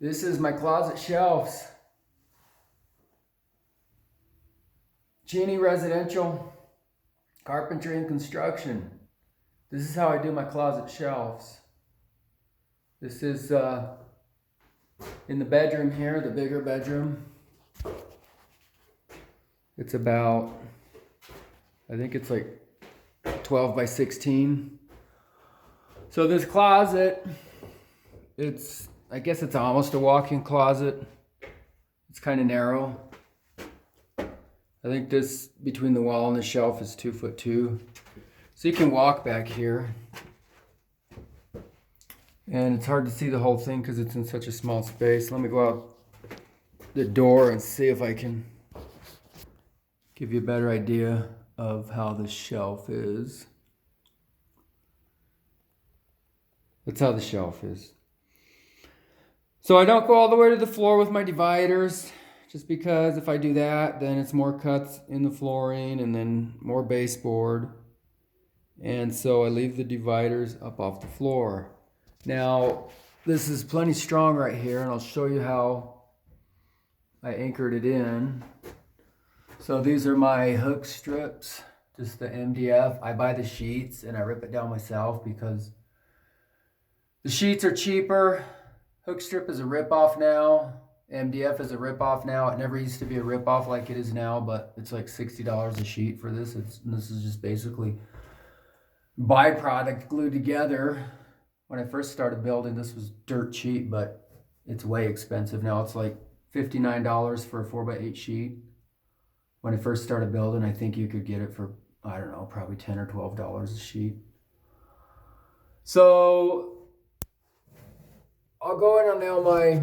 This is my closet shelves. Cheney Residential Carpentry and Construction. This is how I do my closet shelves. This is in the bedroom here, the bigger bedroom. It's about, I think it's like 12 by 16. So this closet, I guess it's almost a walk-in closet. It's kind of narrow. I think this between the wall and the shelf is 2'2". So you can walk back here. And it's hard to see the whole thing because it's in such a small space. Let me go out the door and see if I can give you a better idea of how the shelf is. That's how the shelf is. So I don't go all the way to the floor with my dividers, just because if I do that, then it's more cuts in the flooring and then more baseboard. And so I leave the dividers up off the floor. Now, this is plenty strong right here, and I'll show you how I anchored it in. So these are my hook strips, just the MDF. I buy the sheets and I rip it down myself because the sheets are cheaper. Hook strip is a rip-off now. MDF is a rip-off now. It never used to be a rip-off like it is now, but it's like $60 a sheet for this. This is just basically byproduct glued together. When I first started building, this was dirt cheap, but it's way expensive now. It's like $59 for a 4x8 sheet. When I first started building, I think you could get it for, I don't know, probably $10 or $12 a sheet. So I'll go in and nail my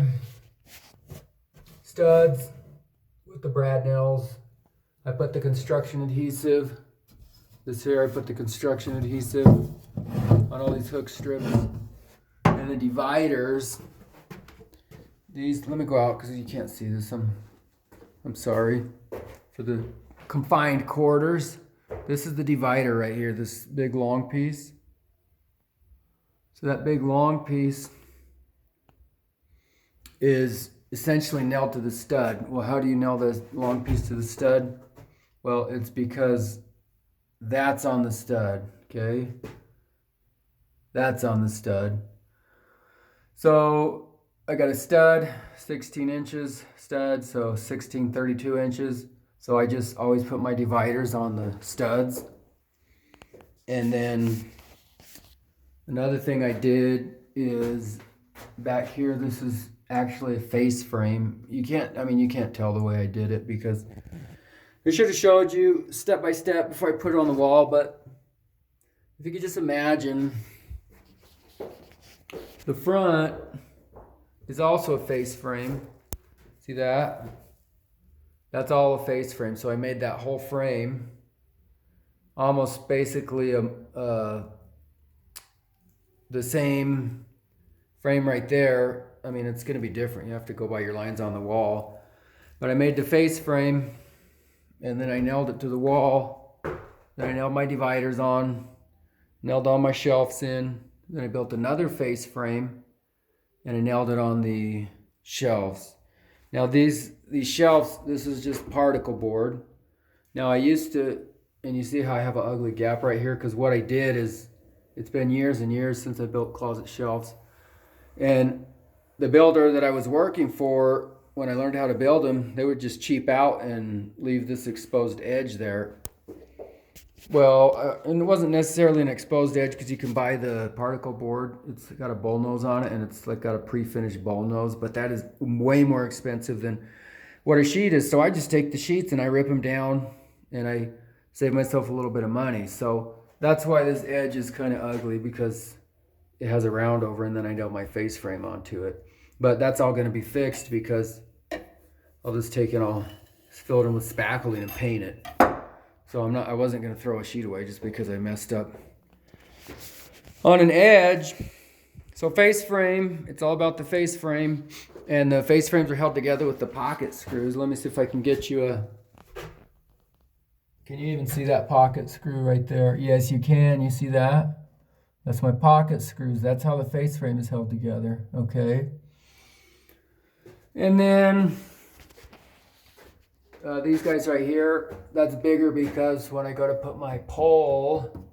studs with the brad nails. I put the construction adhesive. This here, I put the construction adhesive on all these hook strips. And the dividers, these, let me go out because you can't see this. I'm sorry. For the confined quarters, this is the divider right here, this big long piece. So that big long piece is essentially nailed to the stud. Well, how do you nail the long piece to the stud? Well, it's because that's on the stud, okay? That's on the stud. So I got a stud, 16 inches stud, so 16, 32 inches. So I just always put my dividers on the studs. And then another thing I did is back here, this is actually a face frame. You can't tell the way I did it because I should have showed you step by step before I put it on the wall. But if you could just imagine, the front is also a face frame. See that? That's all a face frame. So I made that whole frame almost basically the same frame right there. I mean, it's going to be different. You have to go by your lines on the wall. But I made the face frame and then I nailed it to the wall. Then I nailed my dividers on, nailed all my shelves in. Then I built another face frame and I nailed it on the shelves. Now these shelves, this is just particle board. Now I used to, and you see how I have an ugly gap right here, because what I did is, it's been years and years since I built closet shelves. And the builder that I was working for, when I learned how to build them, they would just cheap out and leave this exposed edge there. Well, and it wasn't necessarily an exposed edge because you can buy the particle board. It's got a bowl nose on it and it's like got a pre-finished bowl nose, but that is way more expensive than what a sheet is. So I just take the sheets and I rip them down and I save myself a little bit of money. So that's why this edge is kind of ugly, because it has a round over and then I nailed my face frame onto it. But that's all going to be fixed because I'll just take it all, fill it in with spackling and paint it. So I wasn't going to throw a sheet away just because I messed up on an edge. So face frame, it's all about the face frame. And the face frames are held together with the pocket screws. Let me see if I can get you can you even see that pocket screw right there? Yes, you can. You see that? That's my pocket screws. That's how the face frame is held together, okay? And then these guys right here, that's bigger because when I go to put my pole,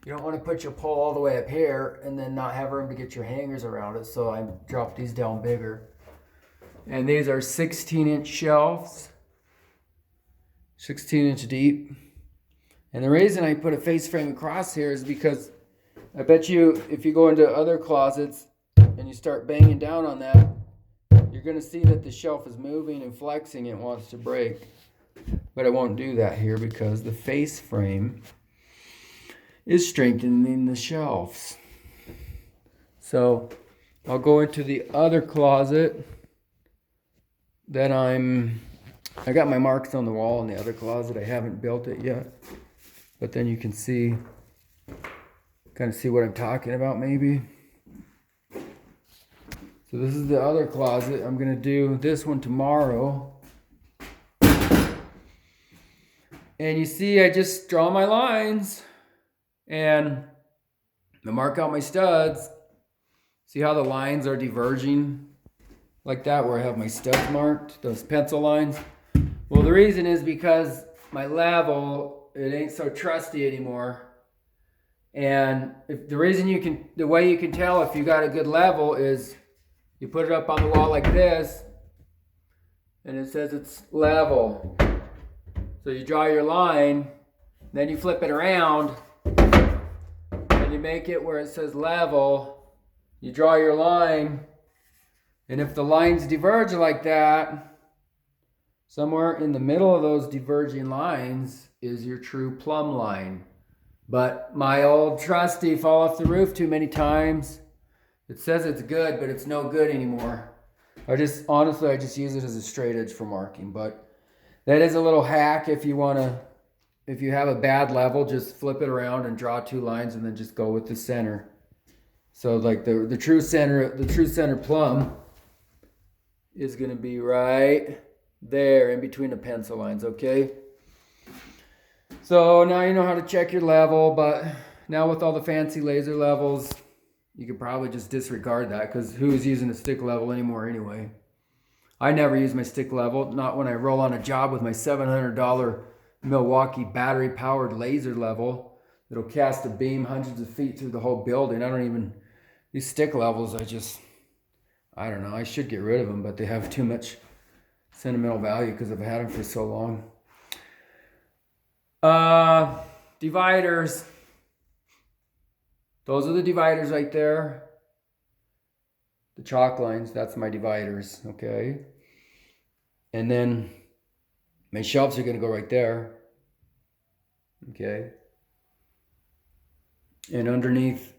you don't want to put your pole all the way up here and then not have room to get your hangers around it. So I dropped these down bigger. And these are 16-inch shelves, 16-inch deep. And the reason I put a face frame across here is because I bet you if you go into other closets and you start banging down on that, you're going to see that the shelf is moving and flexing. It wants to break. But I won't do that here because the face frame is strengthening the shelves. So I'll go into the other closet that I got my marks on the wall in the other closet. I haven't built it yet. But then you can see, kind of see what I'm talking about maybe. So this is the other closet. I'm going to do this one tomorrow. And you see, I just draw my lines and I mark out my studs. See how the lines are diverging like that, where I have my studs marked, those pencil lines? Well, the reason is because my level, it ain't so trusty anymore. And the way you can tell if you got a good level is you put it up on the wall like this, and it says it's level. So you draw your line, then you flip it around, and you make it where it says level. You draw your line, and if the lines diverge like that, somewhere in the middle of those diverging lines is your true plumb line. But my old trusty fall off the roof too many times. It says it's good, but it's no good anymore. I just use it as a straight edge for marking. But that is a little hack if you have a bad level, just flip it around and draw two lines and then just go with the center. So like the true center plumb is going to be right there in between the pencil lines, okay? So now you know how to check your level, but now with all the fancy laser levels, you could probably just disregard that because who's using a stick level anymore anyway? I never use my stick level, not when I roll on a job with my $700 Milwaukee battery-powered laser level that'll cast a beam hundreds of feet through the whole building. These stick levels, I don't know, I should get rid of them, but they have too much sentimental value because I've had them for so long. Dividers. Those are the dividers right there. The chalk lines, that's my dividers, okay? And then my shelves are going to go right there, okay? And underneath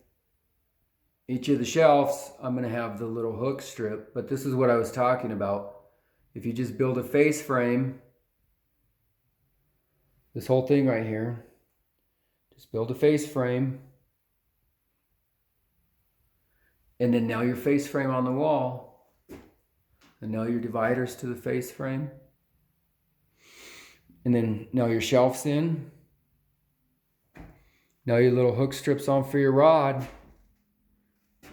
each of the shelves, I'm going to have the little hook strip. But this is what I was talking about. If you just build a face frame, this whole thing right here, just build a face frame. And then nail your face frame on the wall. And nail your dividers to the face frame. And then nail your shelves in. Nail your little hook strips on for your rod.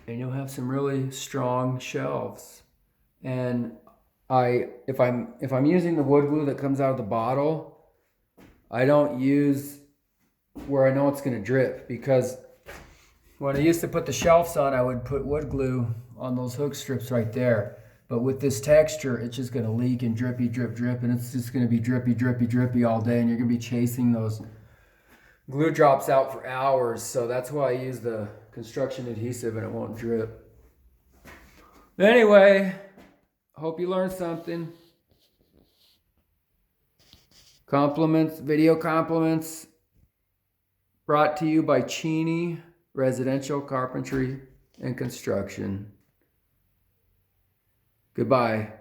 And you'll have some really strong shelves. And if I'm using the wood glue that comes out of the bottle, I don't use where I know it's going to drip, because when I used to put the shelves on, I would put wood glue on those hook strips right there. But with this texture, it's just going to leak and drippy, drip, drip, and it's just going to be drippy, drippy, drippy all day, and you're going to be chasing those glue drops out for hours. So that's why I use the construction adhesive and it won't drip. Anyway, hope you learned something. Video compliments brought to you by Cheney Residential Carpentry and Construction. Goodbye.